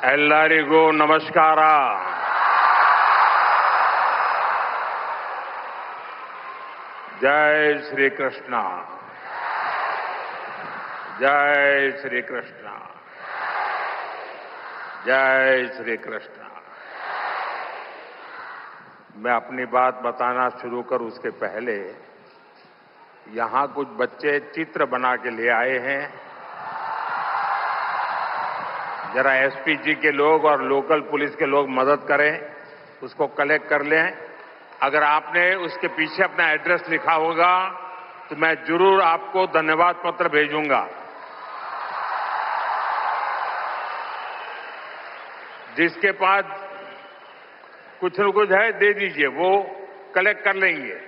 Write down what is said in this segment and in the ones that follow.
ಎಲ್ಲರಿಗೂ ನಮಸ್ಕಾರ. जय श्री कृष्ण. जय श्री कृष्ण. जय श्री कृष्ण. मैं अपनी बात बताना शुरू करूं उसके पहले यहां कुछ बच्चे चित्र बना के ले आए हैं. जरा एसपी जी के लोग और लोकल पुलिस के लोग मदद करें, उसको कलेक्ट कर लें. अगर आपने उसके पीछे अपना एड्रेस लिखा होगा तो मैं जरूर आपको धन्यवाद पत्र भेजूंगा. जिसके पास कुछ न कुछ है दे दीजिए, वो कलेक्ट कर लेंगे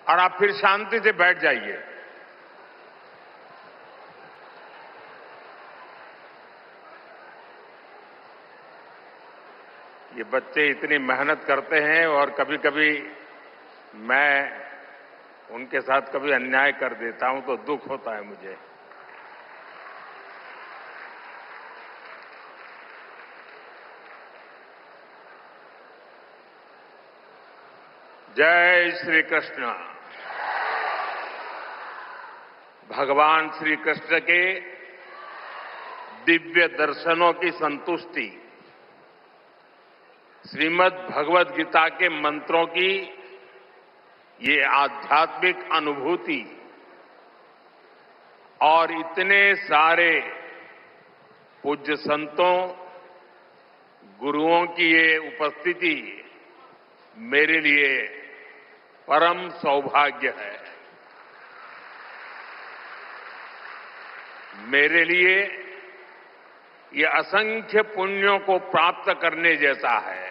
और आप फिर शांति से बैठ जाइए. ये बच्चे इतनी मेहनत करते हैं और कभी कभी मैं उनके साथ कभी अन्याय कर देता हूं तो दुख होता है मुझे. जय श्री कृष्ण. भगवान श्री कृष्ण के दिव्य दर्शनों की संतुष्टि, श्रीमद् भगवद गीता के मंत्रों की ये आध्यात्मिक अनुभूति और इतने सारे पूज्य संतों, गुरुओं की ये उपस्थिति मेरे लिए परम सौभाग्य है. मेरे लिए ये असंख्य पुण्यों को प्राप्त करने जैसा है.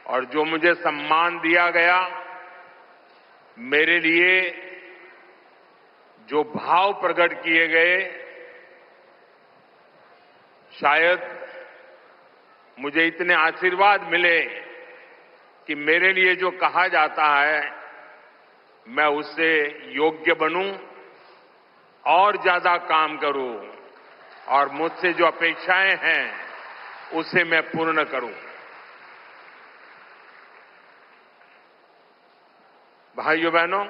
और जो मुझे सम्मान दिया गया, मेरे लिए जो भाव प्रकट किए गए, शायद मुझे इतने आशीर्वाद मिले कि मेरे लिए जो कहा जाता है मैं उससे योग्य बनूं और ज्यादा काम करूं और मुझसे जो अपेक्षाएं हैं उसे मैं पूर्ण करूं. भाइयों बहनों,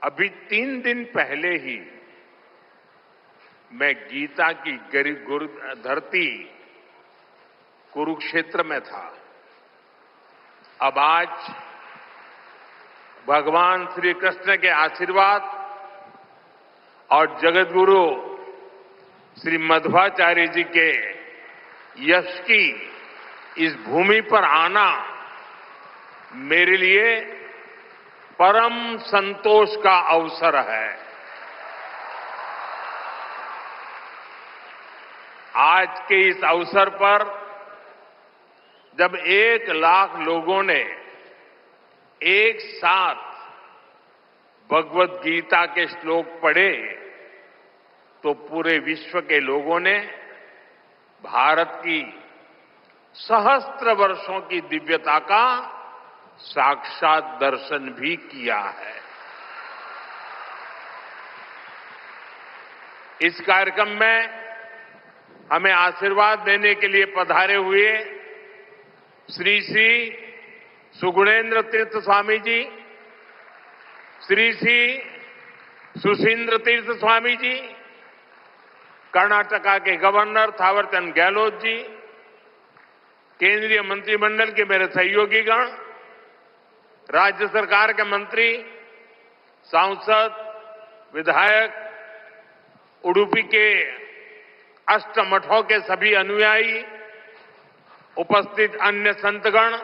अभी 3 दिन पहले ही मैं गीता की धरती कुरुक्षेत्र में था. अब आज भगवान श्री कृष्ण के आशीर्वाद और जगतगुरु श्री मध्वाचार्य जी के यश की इस भूमि पर आना मेरे लिए परम संतोष का अवसर है. आज के इस अवसर पर जब 1 लाख लोगों ने एक साथ भगवद गीता के श्लोक पढ़े तो पूरे विश्व के लोगों ने भारत की सहस्त्र वर्षों की दिव्यता का साक्षात दर्शन भी किया है. इस कार्यक्रम में हमें आशीर्वाद देने के लिए पधारे हुए श्री श्री सुगुणेन्द्र तीर्थ स्वामी जी, श्री श्री सुशींद्र तीर्थ स्वामी जी, कर्नाटका के गवर्नर थावरचंद गहलोत जी, केंद्रीय मंत्रिमंडल के मेरे सहयोगीगण, राज्य सरकार के मंत्री, सांसद, विधायक, उडुपी के अष्टमठों के सभी अनुयायी, उपस्थित अन्य संतगण,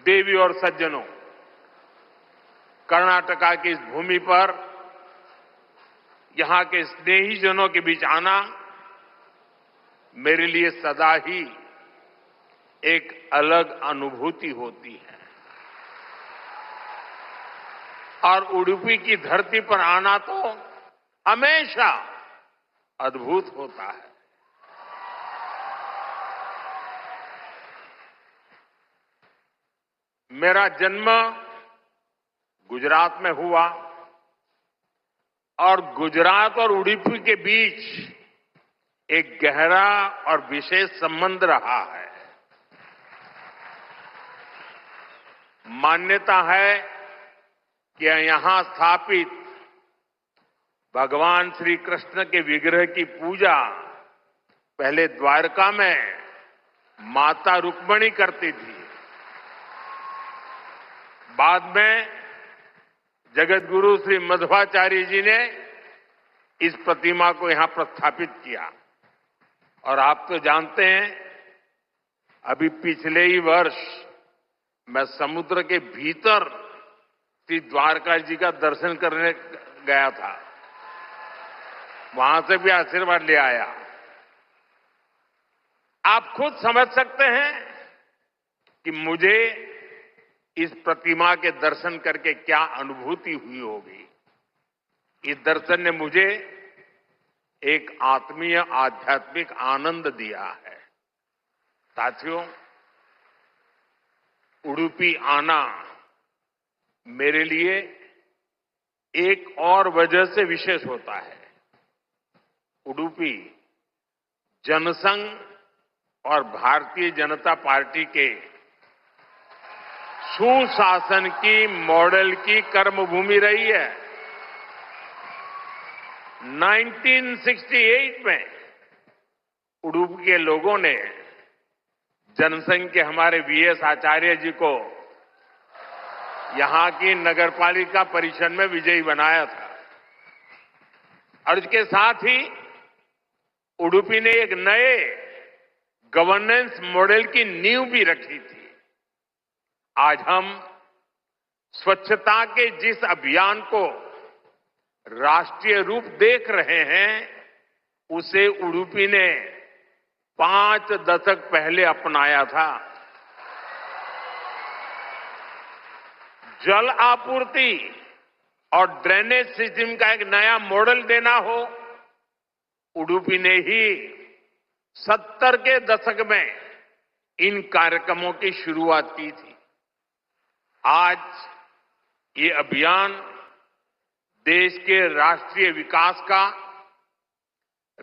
देवी और सज्जनों, कर्नाटका की इस भूमि पर यहां के स्नेहीजनों के बीच आना मेरे लिए सदा ही एक अलग अनुभूति होती है. और उडुपी की धरती पर आना तो हमेशा अद्भुत होता है. मेरा जन्म गुजरात में हुआ और गुजरात और उडुपी के बीच एक गहरा और विशेष संबंध रहा है। मान्यता है कि यहां स्थापित भगवान श्री कृष्ण के विग्रह की पूजा पहले द्वारका में माता रुक्मिणी करती थी। बाद में जगत गुरु श्री मध्वाचार्य जी ने इस प्रतिमा को यहां प्रस्थापित किया। और आप तो जानते हैं, अभी पिछले ही वर्ष मैं समुद्र के भीतर श्री द्वारका जी का दर्शन करने गया था। वहां से भी आशीर्वाद ले आया। आप खुद समझ सकते हैं कि मुझे इस प्रतिमा के दर्शन करके क्या अनुभूति हुई होगी। इस दर्शन ने मुझे एक आत्मीय आध्यात्मिक आनंद दिया है। साथियों, उडुपी आना मेरे लिए एक और वजह से विशेष होता है। उडुपी जनसंघ और भारतीय जनता पार्टी के सुशासन की मॉडल की कर्मभूमि रही है। 1968 में उडुपी के लोगों ने जनसंघ के हमारे वीएस आचार्य जी को यहां की नगरपालिका परिषद में विजयी बनाया था। और इसके साथ ही उडुपी ने एक नए गवर्नेंस मॉडल की नींव भी रखी थी। आज हम स्वच्छता के जिस अभियान को राष्ट्रीय रूप देख रहे हैं, उसे उडुपी ने 5 दशक पहले अपनाया था। जल आपूर्ति और ड्रेनेज सिस्टम का एक नया मॉडल देना हो, उडुपी ने ही 70 के दशक में इन कार्यक्रमों की शुरुआत की थी। आज ये अभियान देश के राष्ट्रीय विकास का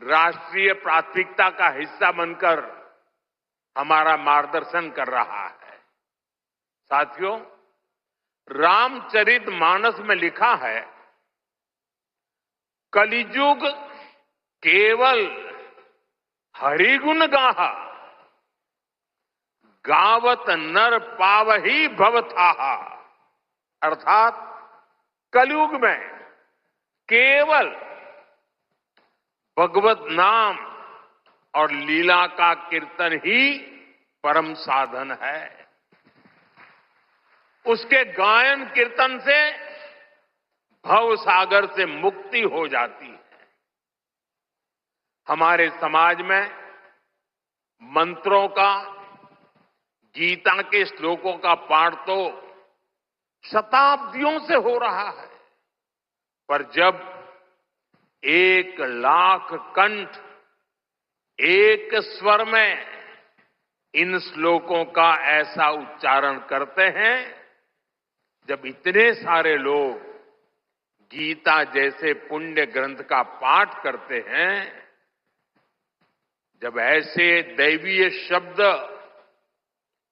राष्ट्रीय प्राथमिकता का हिस्सा बनकर हमारा मार्गदर्शन कर रहा है। साथियों, रामचरितमानस में लिखा है, कलिजुग केवल हरिगुण गाहा, गावत नर पावही भवथाहा। अर्थात कलयुग में केवल भगवत नाम और लीला का कीर्तन ही परम साधन है। उसके गायन कीर्तन से भव सागर से मुक्ति हो जाती है। हमारे समाज में मंत्रों का, गीता के श्लोकों का पाठ तो शताब्दियों से हो रहा है, पर जब 1 लाख कंठ एक स्वर में इन श्लोकों का ऐसा उच्चारण करते हैं, जब इतने सारे लोग गीता जैसे पुण्य ग्रंथ का पाठ करते हैं, जब ऐसे दैवीय शब्द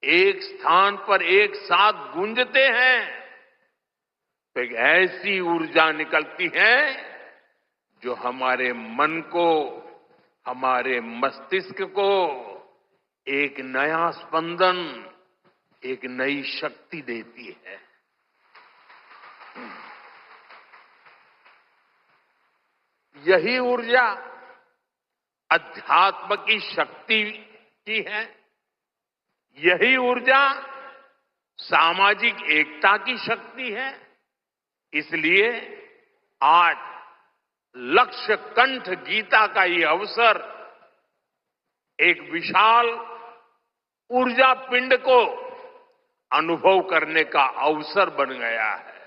एक स्थान पर एक साथ गूंजते हैं, तो एक ऐसी ऊर्जा निकलती है जो हमारे मन को, हमारे मस्तिष्क को एक नया स्पंदन, एक नई शक्ति देती है। यही ऊर्जा अध्यात्म की शक्ति की है। यही ऊर्जा सामाजिक एकता की शक्ति है। इसलिए आज लक्ष्य कंठ गीता का ये अवसर एक विशाल ऊर्जा पिंड को अनुभव करने का अवसर बन गया है।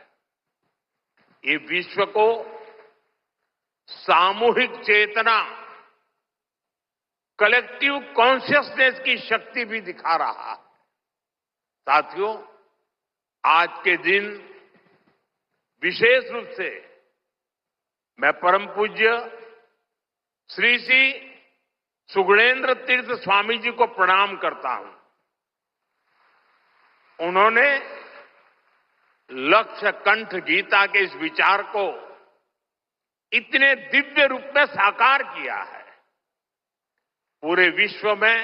ये विश्व को सामूहिक चेतना, कलेक्टिव कॉन्शियसनेस की शक्ति भी दिखा रहा है। साथियों, आज के दिन विशेष रूप से मैं परम पूज्य श्री श्री सुगुणेन्द्र तीर्थ स्वामी जी को प्रणाम करता हूं। उन्होंने लक्ष्य कंठ गीता के इस विचार को इतने दिव्य रूप में साकार किया है। पूरे विश्व में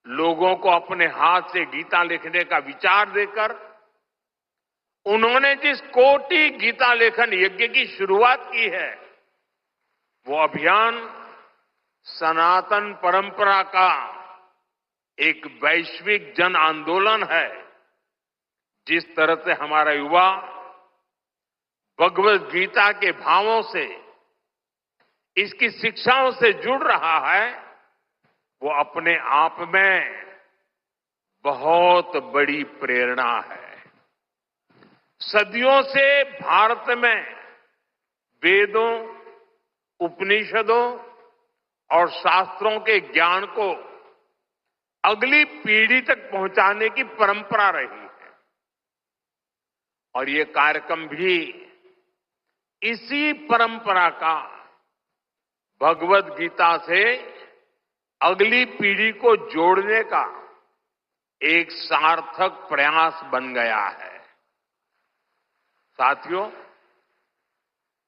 लोगों को अपने हाथ से गीता लिखने का विचार देकर उन्होंने जिस कोटि गीता लेखन यज्ञ की शुरुआत की है, वो अभियान सनातन परंपरा का एक वैश्विक जन आंदोलन है। जिस तरह से हमारा युवा भगवत गीता के भावों से, इसकी शिक्षाओं से जुड़ रहा है, वो अपने आप में बहुत बड़ी प्रेरणा है। सदियों से भारत में वेदों, उपनिषदों और शास्त्रों के ज्ञान को अगली पीढ़ी तक पहुंचाने की परंपरा रही है और ये कार्यक्रम भी इसी परंपरा का भगवत गीता से अगली पीढ़ी को जोड़ने का एक सार्थक प्रयास बन गया है। साथियों,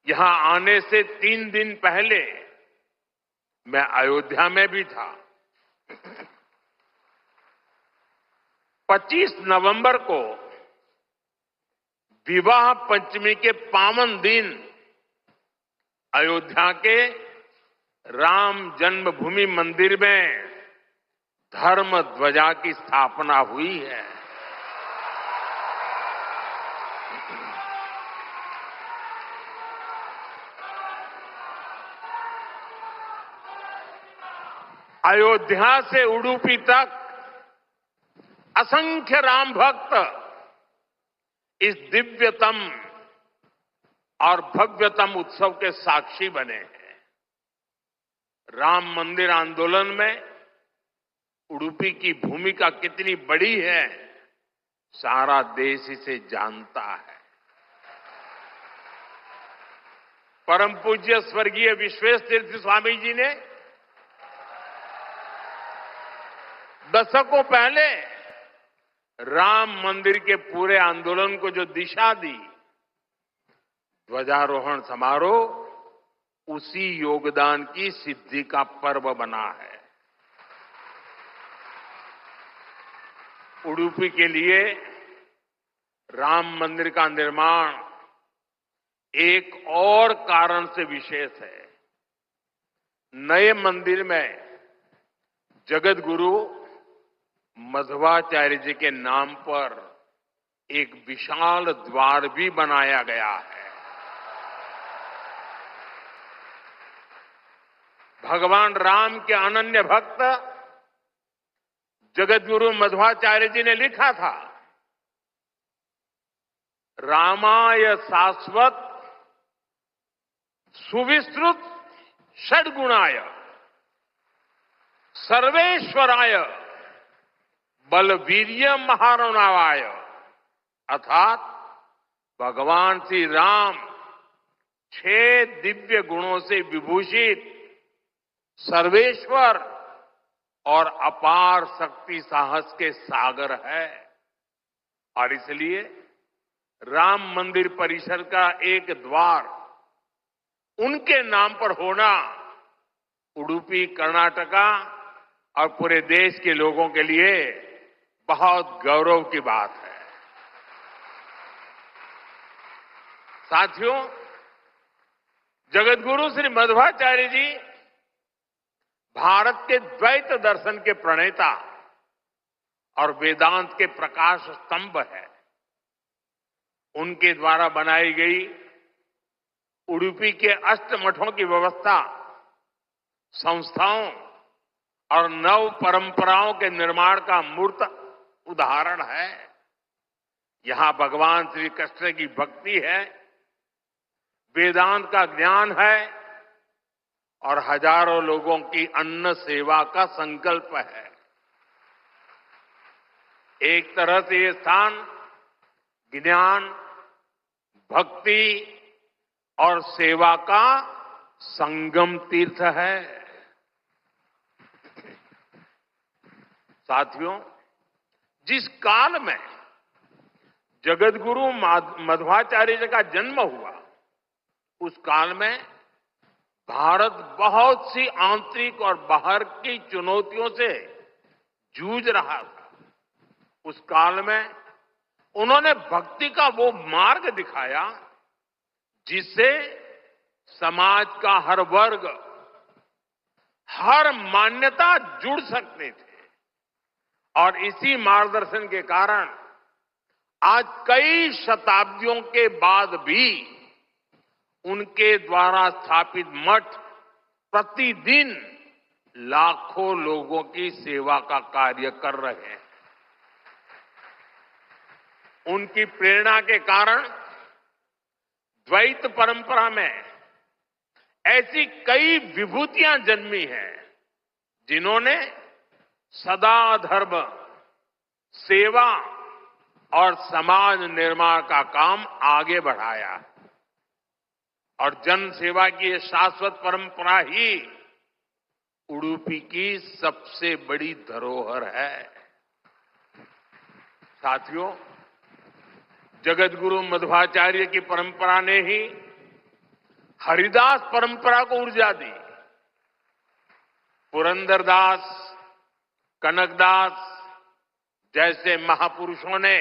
यहां आने से 3 दिन पहले मैं अयोध्या में भी था। 25 नवंबर को विवाह पंचमी के पावन दिन अयोध्या के राम जन्मभूमि मंदिर में धर्म ध्वजा की स्थापना हुई है। अयोध्या से उडुपी तक असंख्य राम भक्त इस दिव्यतम और भव्यतम उत्सव के साक्षी बने हैं। राम मंदिर आंदोलन में उडुपी की भूमिका कितनी बड़ी है, सारा देश इसे जानता है। परम पूज्य स्वर्गीय विश्वेश तीर्थ स्वामी जी ने दशकों पहले राम मंदिर के पूरे आंदोलन को जो दिशा दी, ध्वजारोहण समारोह उसी योगदान की सिद्धि का पर्व बना है। उडुपी के लिए राम मंदिर का निर्माण एक और कारण से विशेष है। नए मंदिर में जगत गुरु मध्वाचार्य जी के नाम पर एक विशाल द्वार भी बनाया गया है। भगवान राम के अनन्य भक्त जगत गुरु मध्वाचार्य जी ने लिखा था, रामाय शाश्वत सुविस्तृत षड्गुणाय सर्वेश्वराय बलवीर्य महारणवाय, अर्थात भगवान श्री राम 6 दिव्य गुणों से विभूषित सर्वेश्वर और अपार शक्ति साहस के सागर है। और इसलिए राम मंदिर परिसर का एक द्वार उनके नाम पर होना उडुपी, कर्नाटका और पूरे देश के लोगों के लिए बहुत गौरव की बात है। साथियों, जगतगुरु श्री मध्वाचार्य जी भारत के द्वैत दर्शन के प्रणेता और वेदांत के प्रकाश स्तंभ है। उनके द्वारा बनाई गई उडुपी के अष्टमठों की व्यवस्था संस्थाओं और नव परंपराओं के निर्माण का मूर्त उदाहरण है। यहां भगवान श्री कृष्ण की भक्ति है, वेदांत का ज्ञान है और हजारों लोगों की अन्न सेवा का संकल्प है। एक तरह से ये स्थान ज्ञान, भक्ति और सेवा का संगम तीर्थ है। साथियों, जिस काल में जगतगुरु मध्वाचार्य जी का जन्म हुआ, उस काल में भारत बहुत सी आंतरिक और बाहर की चुनौतियों से जूझ रहा था। उस काल में उन्होंने भक्ति का वो मार्ग दिखाया जिससे समाज का हर वर्ग, हर मान्यता जुड़ सकते थे। और इसी मार्गदर्शन के कारण आज कई शताब्दियों के बाद भी उनके द्वारा स्थापित मठ प्रतिदिन लाखों लोगों की सेवा का कार्य कर रहे हैं। उनकी प्रेरणा के कारण द्वैत परंपरा में ऐसी कई विभूतियां जन्मी हैं जिन्होंने सदा धर्म, सेवा और समाज निर्माण का काम आगे बढ़ाया। और जन सेवा की ये शाश्वत परंपरा ही उडुपी की सबसे बड़ी धरोहर है। साथियों, जगतगुरु मध्वाचार्य की परंपरा ने ही हरिदास परंपरा को ऊर्जा दी। पुरंदरदास, कनकदास जैसे महापुरुषों ने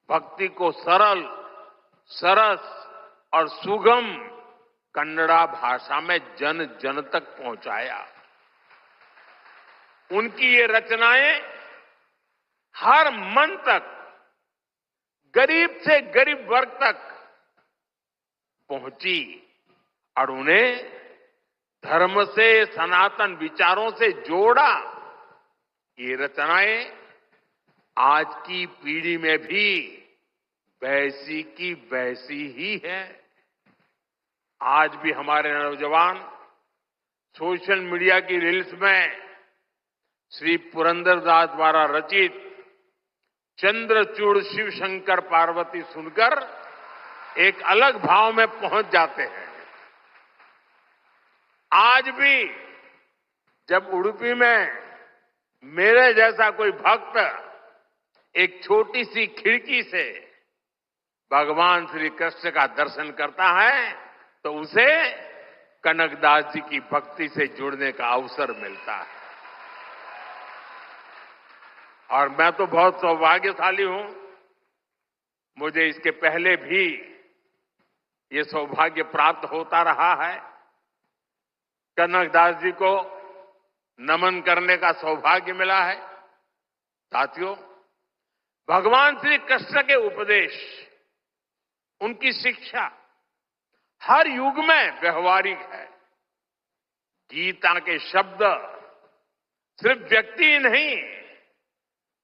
भक्ति को सरल, सरस और सुगम कन्नड़ा भाषा में जन जन तक पहुंचाया। उनकी ये रचनाएं हर मन तक, गरीब से गरीब वर्ग तक पहुंची और उन्हें धर्म से, सनातन विचारों से जोड़ा। ये रचनाएं आज की पीढ़ी में भी वैसी की वैसी ही है। आज भी हमारे नौजवान सोशल मीडिया की रील्स में श्री पुरंदरदास द्वारा रचित चंद्रचूड़ शिव शंकर पार्वती सुनकर एक अलग भाव में पहुंच जाते हैं। आज भी जब उडुपी में मेरे जैसा कोई भक्त एक छोटी सी खिड़की से भगवान श्री कृष्ण का दर्शन करता है तो उसे कनकदास जी की भक्ति से जुड़ने का अवसर मिलता है। और मैं तो बहुत सौभाग्यशाली हूं, मुझे इसके पहले भी ये सौभाग्य प्राप्त होता रहा है। कनकदास जी को नमन करने का सौभाग्य मिला है। साथियों, भगवान श्री कृष्ण के उपदेश, उनकी शिक्षा हर युग में व्यवहारिक है। गीता के शब्द सिर्फ व्यक्ति नहीं,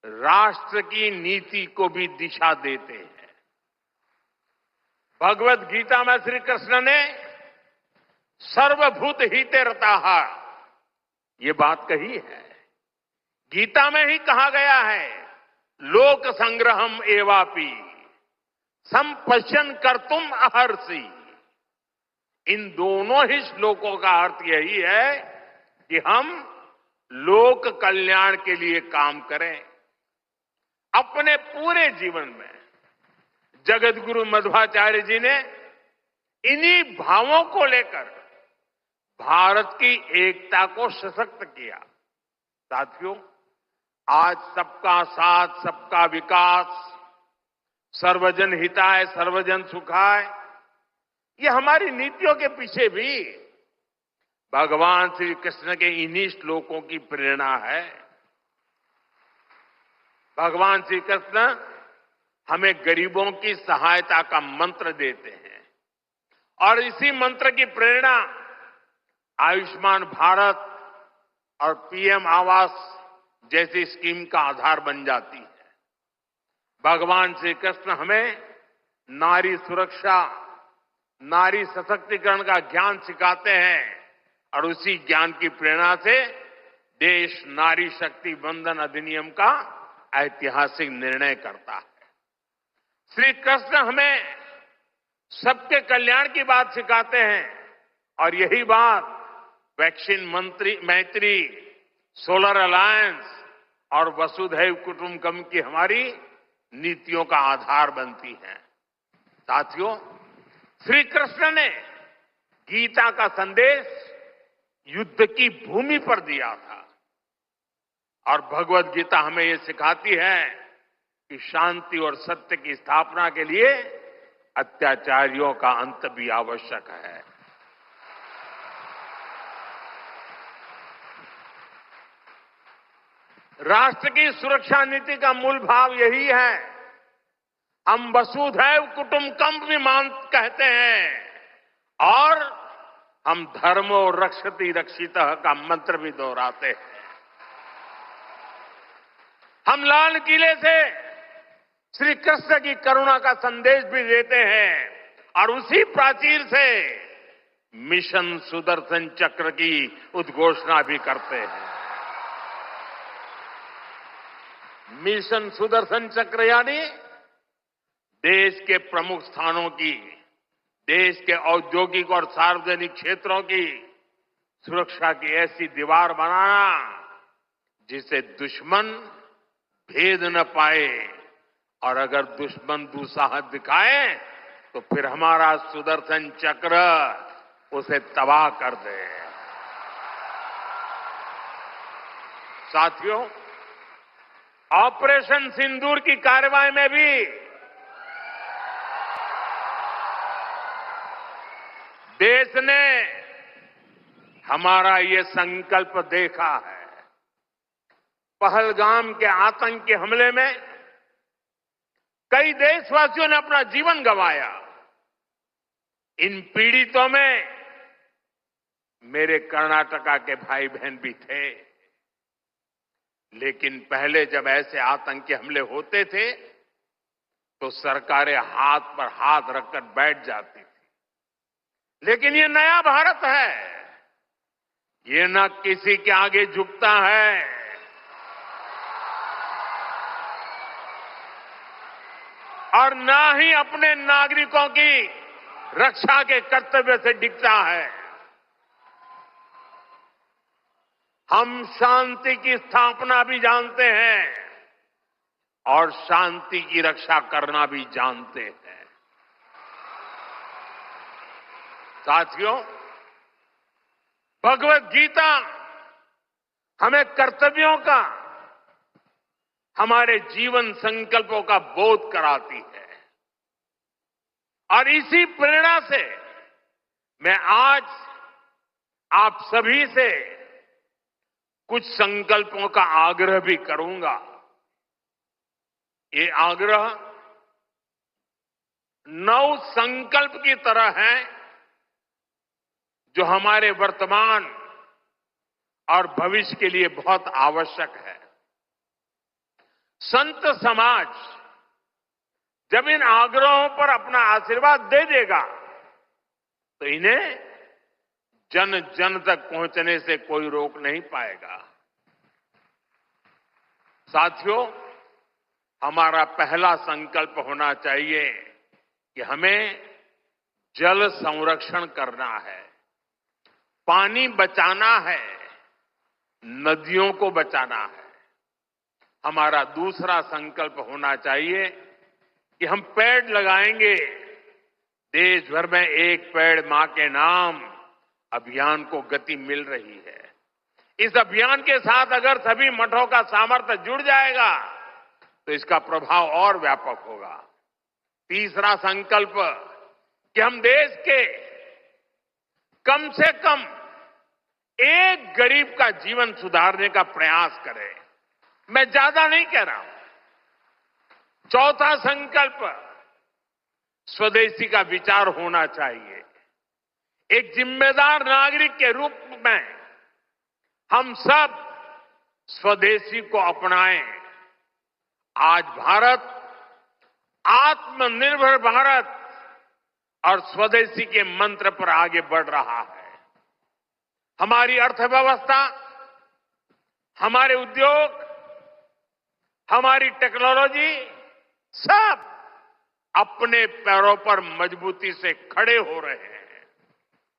राष्ट्र की नीति को भी दिशा देते हैं। भगवत गीता में श्री कृष्ण ने सर्वभूत हिते रताः ये बात कही है। गीता में ही कहा गया है, लोक संग्रहम एवापि संपश्यन कर्तुम अहर्षि। इन दोनों ही श्लोकों का अर्थ यही है कि हम लोक कल्याण के लिए काम करें। अपने पूरे जीवन में जगतगुरु मध्वाचार्य जी ने इन्हीं भावों को लेकर भारत की एकता को सशक्त किया। साथियों, आज सबका साथ, सबका विकास, सर्वजन हिताय, सर्वजन सुखाय, ये हमारी नीतियों के पीछे भी भगवान श्री कृष्ण के इन्हीं श्लोकों की प्रेरणा है। भगवान श्री कृष्ण हमें गरीबों की सहायता का मंत्र देते हैं और इसी मंत्र की प्रेरणा आयुष्मान भारत और पीएम आवास जैसी स्कीम का आधार बन जाती है। भगवान श्री कृष्ण हमें नारी सुरक्षा, नारी सशक्तिकरण का ज्ञान सिखाते हैं और उसी ज्ञान की प्रेरणा से देश नारी शक्ति बंधन अधिनियम का ऐतिहासिक निर्णय करता है। श्री कृष्ण हमें सबके कल्याण की बात सिखाते हैं और यही बात वैक्सीन मैत्री, सोलर अलायंस और वसुधैव कुटुंबकम की हमारी नीतियों का आधार बनती हैं। साथियों, श्री कृष्ण ने गीता का संदेश युद्ध की भूमि पर दिया था और भगवत गीता हमें ये सिखाती है कि शांति और सत्य की स्थापना के लिए अत्याचारियों का अंत भी आवश्यक है। राष्ट्र की सुरक्षा नीति का मूल भाव यही है। हम वसुधैव कुटुंबकम भी कहते हैं और हम धर्मो रक्षति रक्षितः का मंत्र भी दोहराते हैं। हम लाल किले से श्री कृष्ण की करुणा का संदेश भी देते हैं और उसी प्राचीर से मिशन सुदर्शन चक्र की उद्घोषणा भी करते हैं। मिशन सुदर्शन चक्र यानी देश के प्रमुख स्थानों की, देश के औद्योगिक और सार्वजनिक क्षेत्रों की सुरक्षा की ऐसी दीवार बनाना जिसे दुश्मन भेद न पाए और अगर दुश्मन दुस्साहस दिखाए तो फिर हमारा सुदर्शन चक्र उसे तबाह कर दे। साथियों, ऑपरेशन सिंदूर की कार्रवाई में भी देश ने हमारा ये संकल्प देखा है। पहलगाम के आतंकी हमले में कई देशवासियों ने अपना जीवन गंवाया। इन पीड़ितों में मेरे कर्नाटका के भाई बहन भी थे। लेकिन पहले जब ऐसे आतंकी हमले होते थे तो सरकारें हाथ पर हाथ रखकर बैठ जाती थी। लेकिन ये नया भारत है, ये न किसी के आगे झुकता है और न ही अपने नागरिकों की रक्षा के कर्तव्य से डिगता है। हम शांति की स्थापना भी जानते हैं और शांति की रक्षा करना भी जानते हैं। साथियों, भगवत गीता हमें कर्तव्यों का, हमारे जीवन संकल्पों का बोध कराती है और इसी प्रेरणा से मैं आज आप सभी से कुछ संकल्पों का आग्रह भी करूंगा। ये आग्रह 9 संकल्प की तरह है जो हमारे वर्तमान और भविष्य के लिए बहुत आवश्यक है। संत समाज जब इन आग्रहों पर अपना आशीर्वाद दे देगा तो इन्हें जन जन तक पहुंचने से कोई रोक नहीं पाएगा। साथियों, हमारा पहला संकल्प होना चाहिए कि हमें जल संरक्षण करना है, पानी बचाना है, नदियों को बचाना है। हमारा दूसरा संकल्प होना चाहिए कि हम पेड़ लगाएंगे। देश भर में एक पेड़ मां के नाम अभियान को गति मिल रही है। इस अभियान के साथ अगर सभी मठों का सामर्थ्य जुड़ जाएगा तो इसका प्रभाव और व्यापक होगा। तीसरा संकल्प कि हम देश के कम से कम एक गरीब का जीवन सुधारने का प्रयास करें। मैं ज्यादा नहीं कह रहा हूं। चौथा संकल्प स्वदेशी का विचार होना चाहिए। एक जिम्मेदार नागरिक के रूप में हम सब स्वदेशी को अपनाएं। आज भारत आत्मनिर्भर भारत और स्वदेशी के मंत्र पर आगे बढ़ रहा है। हमारी अर्थव्यवस्था, हमारे उद्योग, हमारी टेक्नोलॉजी सब अपने पैरों पर मजबूती से खड़े हो रहे हैं।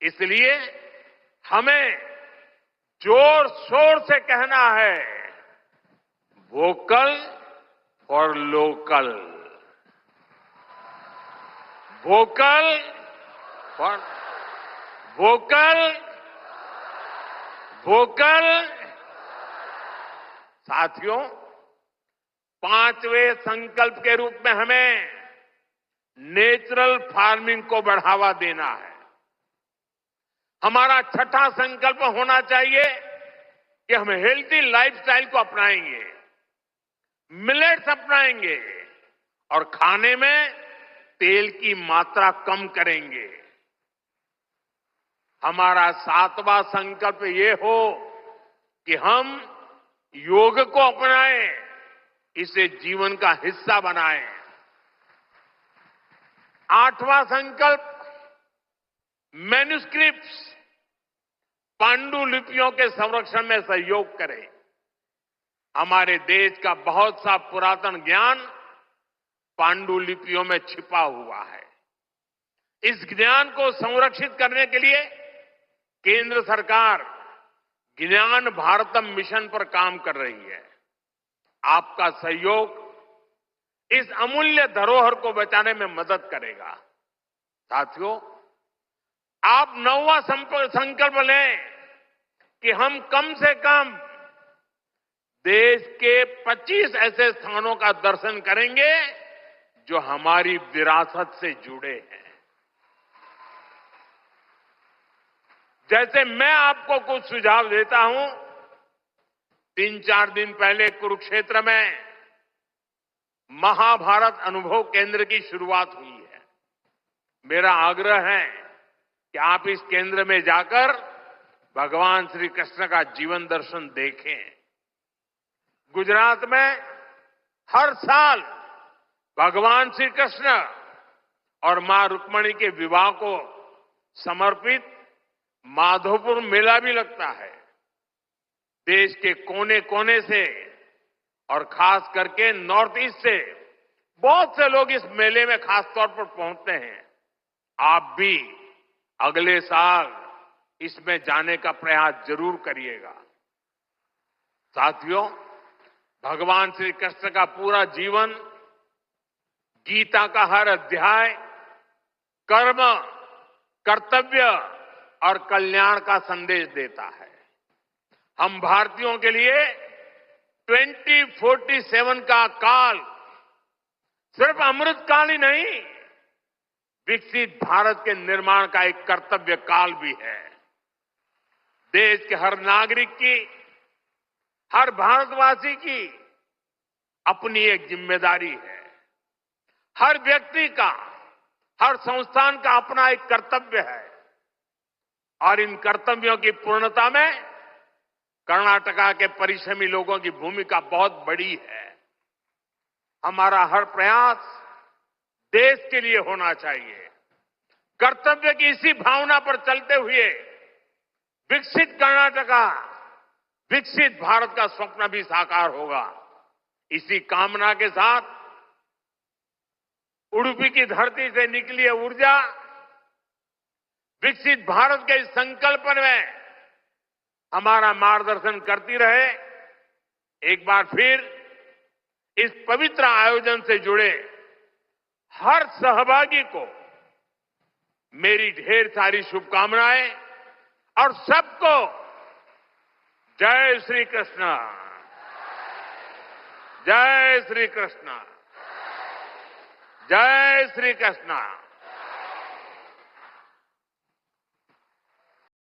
इसलिए हमें जोर शोर से कहना है, vocal for local, vocal for vocal, vocal. साथियों, पांचवें संकल्प के रूप में हमें नेचुरल फार्मिंग को बढ़ावा देना है। हमारा छठा संकल्प होना चाहिए कि हम हेल्थी लाइफस्टाइल को अपनाएंगे, मिलेट्स अपनाएंगे और खाने में तेल की मात्रा कम करेंगे। हमारा सातवां संकल्प ये हो कि हम योग को अपनाएं, इसे जीवन का हिस्सा बनाएं। आठवां संकल्प, मैन्युस्क्रिप्ट्स, पांडुलिपियों के संरक्षण में सहयोग करें। हमारे देश का बहुत सा पुरातन ज्ञान पांडुलिपियों में छिपा हुआ है। इस ज्ञान को संरक्षित करने के लिए केंद्र सरकार ज्ञान भारतम मिशन पर काम कर रही है। आपका सहयोग इस अमूल्य धरोहर को बचाने में मदद करेगा। साथियों, आप नौवां संकल्प लें कि हम कम से कम देश के 25 ऐसे स्थानों का दर्शन करेंगे जो हमारी विरासत से जुड़े हैं। जैसे मैं आपको कुछ सुझाव देता हूं, 3-4 दिन पहले कुरुक्षेत्र में महाभारत अनुभव केंद्र की शुरुआत हुई है। मेरा आग्रह है कि आप इस केंद्र में जाकर भगवान श्री कृष्ण का जीवन दर्शन देखें। गुजरात में हर साल भगवान श्री कृष्ण और मां रुक्मिणी के विवाह को समर्पित माधोपुर मेला भी लगता है। देश के कोने कोने से और खास करके नॉर्थ ईस्ट से बहुत से लोग इस मेले में खास तौर पर पहुंचते हैं। आप भी अगले साल इसमें जाने का प्रयास जरूर करिएगा। साथियों, भगवान श्री कृष्ण का पूरा जीवन, गीता का हर अध्याय कर्म, कर्तव्य और कल्याण का संदेश देता है। हम भारतीयों के लिए 2047 का काल सिर्फ अमृत काल ही नहीं, विकसित भारत के निर्माण का एक कर्तव्य काल भी है। देश के हर नागरिक की, हर भारतवासी की अपनी एक जिम्मेदारी है। हर व्यक्ति का, हर संस्थान का अपना एक कर्तव्य है और इन कर्तव्यों की पूर्णता में कर्नाटका के परिश्रमी लोगों की भूमिका बहुत बड़ी है। हमारा हर प्रयास देश के लिए होना चाहिए। कर्तव्य की इसी भावना पर चलते हुए विकसित कर्नाटका, विकसित भारत का स्वप्न भी साकार होगा। इसी कामना के साथ उडुपी की धरती से निकली है ऊर्जा विकसित भारत के इस संकल्प में हमारा मार्गदर्शन करती रहे। एक बार फिर इस पवित्र आयोजन से जुड़े हर सहभागी को मेरी ढेर सारी शुभकामनाएं और सबको जय श्री कृष्ण, जय श्री कृष्ण, जय श्री कृष्ण।